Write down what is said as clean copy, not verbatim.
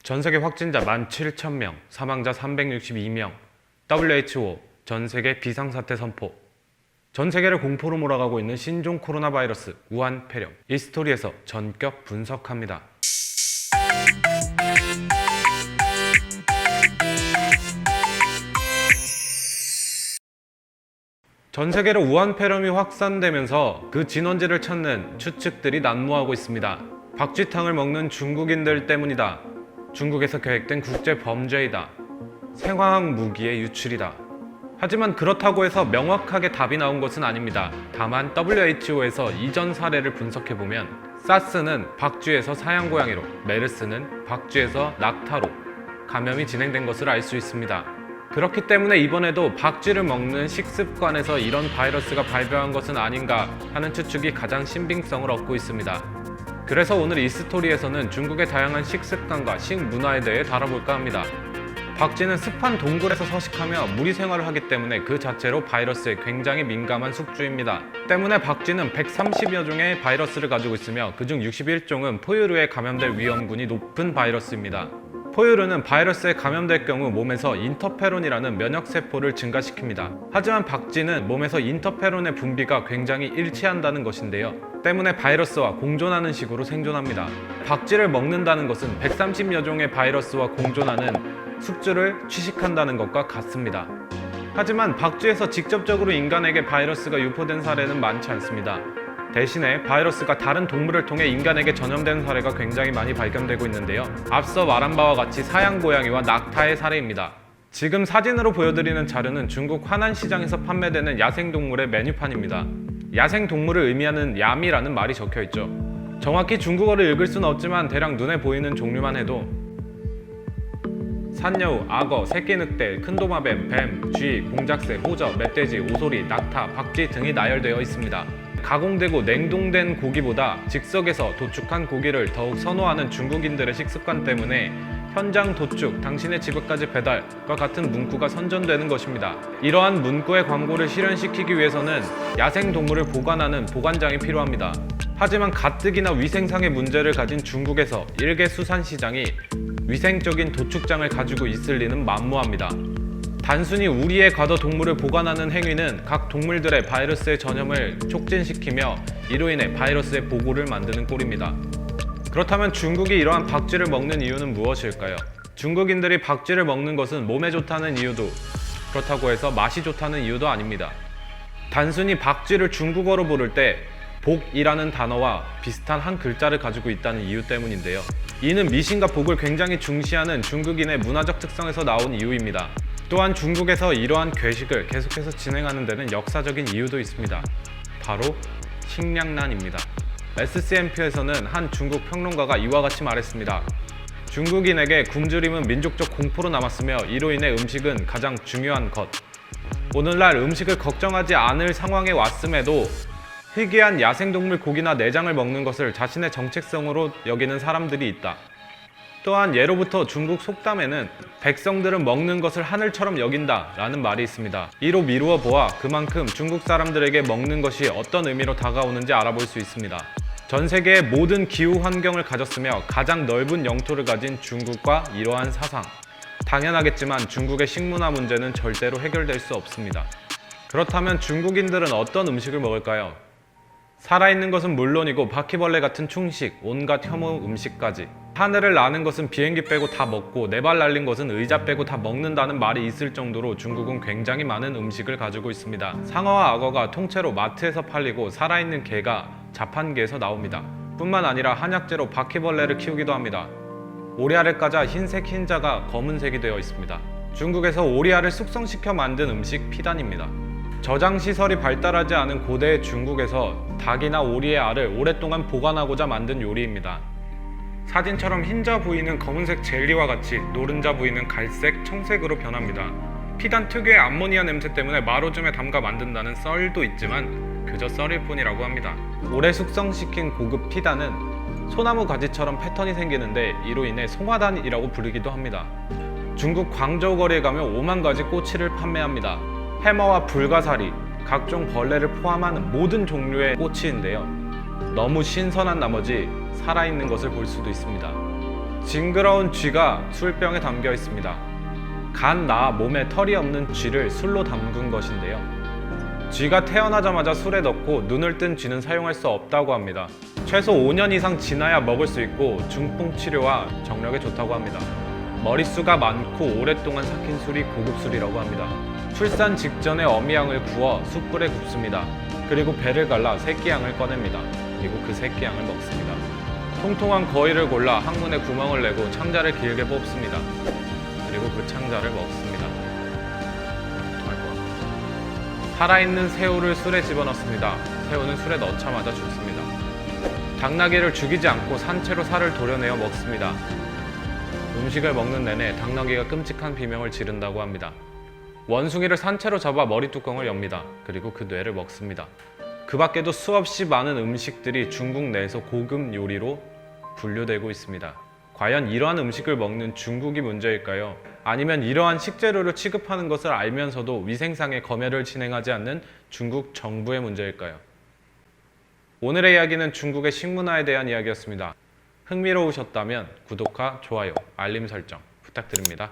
전세계 확진자 17,000명, 사망자 362명, WHO 전세계 비상사태 선포. 전세계를 공포로 몰아가고 있는 신종 코로나 바이러스 우한 폐렴. 이 스토리에서 전격 분석합니다. 전세계로 우한 폐렴이 확산되면서 그 진원지를 찾는 추측들이 난무하고 있습니다. 박쥐탕을 먹는 중국인들 때문이다. 중국에서 계획된 국제 범죄이다. 생화학 무기의 유출이다. 하지만 그렇다고 해서 명확하게 답이 나온 것은 아닙니다. 다만 WHO에서 이전 사례를 분석해보면 사스는 박쥐에서 사양고양이로, 메르스는 박쥐에서 낙타로 감염이 진행된 것을 알 수 있습니다. 그렇기 때문에 이번에도 박쥐를 먹는 식습관에서 이런 바이러스가 발병한 것은 아닌가 하는 추측이 가장 신빙성을 얻고 있습니다. 그래서 오늘 이 스토리에서는 중국의 다양한 식습관과 식문화에 대해 다뤄볼까 합니다. 박쥐는 습한 동굴에서 서식하며 무리 생활을 하기 때문에 그 자체로 바이러스에 굉장히 민감한 숙주입니다. 때문에 박쥐는 130여 종의 바이러스를 가지고 있으며 그중 61종은 포유류에 감염될 위험군이 높은 바이러스입니다. 포유류는 바이러스에 감염될 경우 몸에서 인터페론이라는 면역세포를 증가시킵니다. 하지만 박쥐는 몸에서 인터페론의 분비가 굉장히 일치한다는 것인데요. 때문에 바이러스와 공존하는 식으로 생존합니다. 박쥐를 먹는다는 것은 130여 종의 바이러스와 공존하는 숙주를 취식한다는 것과 같습니다. 하지만 박쥐에서 직접적으로 인간에게 바이러스가 유포된 사례는 많지 않습니다. 대신에 바이러스가 다른 동물을 통해 인간에게 전염된 사례가 굉장히 많이 발견되고 있는데요. 앞서 말한 바와 같이 사양고양이와 낙타의 사례입니다. 지금 사진으로 보여드리는 자료는 중국 화난시장에서 판매되는 야생동물의 메뉴판입니다. 야생동물을 의미하는 야미라는 말이 적혀있죠. 정확히 중국어를 읽을 수는 없지만 대략 눈에 보이는 종류만 해도 산여우, 악어, 새끼늑대, 큰도마뱀, 뱀, 쥐, 공작새, 호저, 멧돼지, 오소리, 낙타, 박쥐 등이 나열되어 있습니다. 가공되고 냉동된 고기보다 즉석에서 도축한 고기를 더욱 선호하는 중국인들의 식습관 때문에 현장 도축, 당신의 집까지 배달과 같은 문구가 선전되는 것입니다. 이러한 문구의 광고를 실현시키기 위해서는 야생동물을 보관하는 보관장이 필요합니다. 하지만 가뜩이나 위생상의 문제를 가진 중국에서 일개 수산시장이 위생적인 도축장을 가지고 있을 리는 만무합니다. 단순히 우리의 과도 동물을 보관하는 행위는 각 동물들의 바이러스의 전염을 촉진시키며 이로 인해 바이러스의 보고를 만드는 꼴입니다. 그렇다면 중국이 이러한 박쥐를 먹는 이유는 무엇일까요? 중국인들이 박쥐를 먹는 것은 몸에 좋다는 이유도 그렇다고 해서 맛이 좋다는 이유도 아닙니다. 단순히 박쥐를 중국어로 부를 때 복이라는 단어와 비슷한 한 글자를 가지고 있다는 이유 때문인데요. 이는 미신과 복을 굉장히 중시하는 중국인의 문화적 특성에서 나온 이유입니다. 또한 중국에서 이러한 괴식을 계속해서 진행하는 데는 역사적인 이유도 있습니다. 바로 식량난입니다. SCMP에서는 한 중국 평론가가 이와 같이 말했습니다. 중국인에게 굶주림은 민족적 공포로 남았으며 이로 인해 음식은 가장 중요한 것. 오늘날 음식을 걱정하지 않을 상황에 왔음에도 희귀한 야생동물 고기나 내장을 먹는 것을 자신의 정체성으로 여기는 사람들이 있다. 또한 예로부터 중국 속담에는 백성들은 먹는 것을 하늘처럼 여긴다 라는 말이 있습니다. 이로 미루어 보아 그만큼 중국 사람들에게 먹는 것이 어떤 의미로 다가오는지 알아볼 수 있습니다. 전 세계의 모든 기후 환경을 가졌으며 가장 넓은 영토를 가진 중국과 이러한 사상. 당연하겠지만 중국의 식문화 문제는 절대로 해결될 수 없습니다. 그렇다면 중국인들은 어떤 음식을 먹을까요? 살아있는 것은 물론이고 바퀴벌레 같은 충식, 온갖 혐오 음식까지. 하늘을 나는 것은 비행기 빼고 다 먹고 네 발 날린 것은 의자 빼고 다 먹는다는 말이 있을 정도로 중국은 굉장히 많은 음식을 가지고 있습니다. 상어와 악어가 통째로 마트에서 팔리고 살아있는 개가 자판기에서 나옵니다. 뿐만 아니라 한약재로 바퀴벌레를 키우기도 합니다. 오리알을 까자 흰색 흰자가 검은색이 되어 있습니다. 중국에서 오리알을 숙성시켜 만든 음식 피단입니다. 저장시설이 발달하지 않은 고대 중국에서 닭이나 오리의 알을 오랫동안 보관하고자 만든 요리입니다. 사진처럼 흰자 부위는 검은색 젤리와 같이 노른자 부위는 갈색, 청색으로 변합니다. 피단 특유의 암모니아 냄새 때문에 마로즘에 담가 만든다는 썰도 있지만 그저 썰일 뿐이라고 합니다. 오래 숙성시킨 고급 피단은 소나무 가지처럼 패턴이 생기는데 이로 인해 송화단이라고 부르기도 합니다. 중국 광저우 거리에 가면 5만 가지 꼬치를 판매합니다. 해머와 불가사리, 각종 벌레를 포함하는 모든 종류의 꼬치인데요. 너무 신선한 나머지 살아있는 것을 볼 수도 있습니다. 징그러운 쥐가 술병에 담겨 있습니다. 간 나 몸에 털이 없는 쥐를 술로 담근 것인데요. 쥐가 태어나자마자 술에 넣고 눈을 뜬 쥐는 사용할 수 없다고 합니다. 최소 5년 이상 지나야 먹을 수 있고 중풍 치료와 정력에 좋다고 합니다. 머릿수가 많고 오랫동안 삭힌 술이 고급 술이라고 합니다. 출산 직전에 어미양을 구워 숯불에 굽습니다. 그리고 배를 갈라 새끼양을 꺼냅니다. 그리고 그 새끼양을 먹습니다. 통통한 거위를 골라 항문에 구멍을 내고 창자를 길게 뽑습니다. 그리고 그 창자를 먹습니다. 살아있는 새우를 술에 집어넣습니다. 새우는 술에 넣자마자 죽습니다. 당나귀를 죽이지 않고 산채로 살을 도려내어 먹습니다. 음식을 먹는 내내 당나귀가 끔찍한 비명을 지른다고 합니다. 원숭이를 산채로 잡아 머리 뚜껑을 엽니다. 그리고 그 뇌를 먹습니다. 그 밖에도 수없이 많은 음식들이 중국 내에서 고급 요리로 분류되고 있습니다. 과연 이러한 음식을 먹는 중국이 문제일까요? 아니면 이러한 식재료를 취급하는 것을 알면서도 위생상의 검열을 진행하지 않는 중국 정부의 문제일까요? 오늘의 이야기는 중국의 식문화에 대한 이야기였습니다. 흥미로우셨다면 구독과 좋아요, 알림 설정 부탁드립니다.